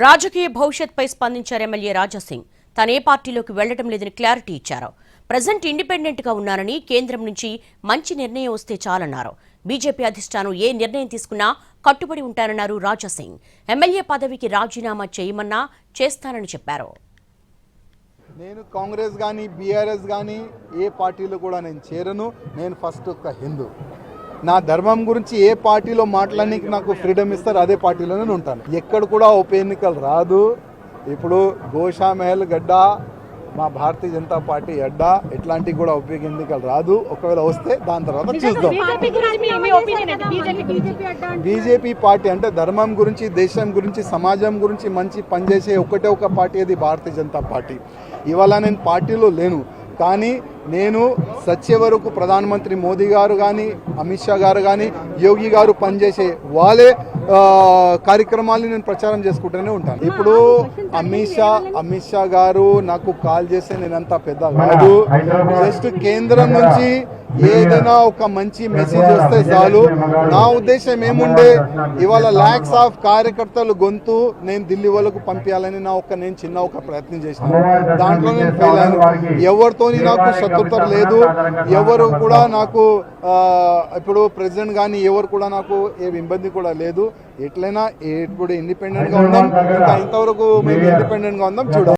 రాజకీయ భవిష్యత్పై స్పందించారు ఎమ్మెల్యే రాజాసింగ్. తానే పార్టీలోకి వెళ్లడం లేదని క్లారిటీ ఇచ్చారు. ప్రజెంట్ ఇండిపెండెంట్ గా ఉన్నానని, కేంద్రం నుంచి మంచి నిర్ణయం వస్తే చాలన్నారు. బీజేపీ అధిష్టానం ఏ నిర్ణయం తీసుకున్నా కట్టుబడి ఉంటారన్నారు రాజాసింగ్. ఎమ్మెల్యే పదవికి రాజీనామా చేయమన్నా చేస్తానని చెప్పారు. నేను కాంగ్రెస్ కానీ బీఆర్ఎస్ కానీ ఏ పార్టీలో కూడా నేను చేరను. నేను ఫస్ట్ ఒక హిందూ. నా ధర్మం గురించి ఏ పార్టీలో మాట్లాడడానికి నాకు ఫ్రీడమ్ ఇస్తారు అదే పార్టీలోనే ఉంటాను. ఎక్కడ కూడా ఉప ఎన్నికలు రాదు. ఇప్పుడు గోషా మహల్ గడ్డ, మా భారతీయ జనతా పార్టీ అడ్డ, ఎట్లాంటివి కూడా ఉప ఎన్నికలు రాదు. ఒకవేళ వస్తే దాని తర్వాత చూద్దాం. బీజేపీ పార్టీ అంటే ధర్మం గురించి, దేశం గురించి, సమాజం గురించి మంచి పనిచేసే ఒకటే ఒక పార్టీ, అది భారతీయ జనతా పార్టీ. ఇవాళ నేను పార్టీలో లేను, కానీ నేను సచ్చే వరకు ప్రధానమంత్రి మోదీ గారు కానీ, అమిత్ షా గారు కానీ, యోగి గారు పనిచేసే వాళ్ళే కార్యక్రమాలను నేను ప్రచారం చేసుకుంటూనే ఉంటాను. ఇప్పుడు అమిత్ షా గారు నాకు కాల్ చేస్తే నేనంతా పెద్ద కాదు. జస్ట్ కేంద్రం నుంచి ఏదైనా ఒక మంచి మెసేజ్ వస్తే చాలు. నా ఉద్దేశం ఏముండే, ఇవాళ ల్యాక్స్ ఆఫ్ కార్యకర్తలు గొంతు నేను ఢిల్లీ వాళ్ళకు పంపించాలని నేను చిన్న ఒక ప్రయత్నం చేసినాను. దాంట్లో నేను ఫెయిల్ అయ్యాను. ఎవరితోని నాకు శత్రుత లేదు. ఎవరు కూడా నాకు ఇప్పుడు ప్రెసిడెంట్ కానీ ఎవరు కూడా నాకు ఏ ఇబ్బంది కూడా లేదు. ఎట్లయినా ఇప్పుడు ఇండిపెండెంట్గా ఉందాం. ఇంకా ఇంతవరకు మేము ఇండిపెండెంట్గా ఉందాం చూడాలి.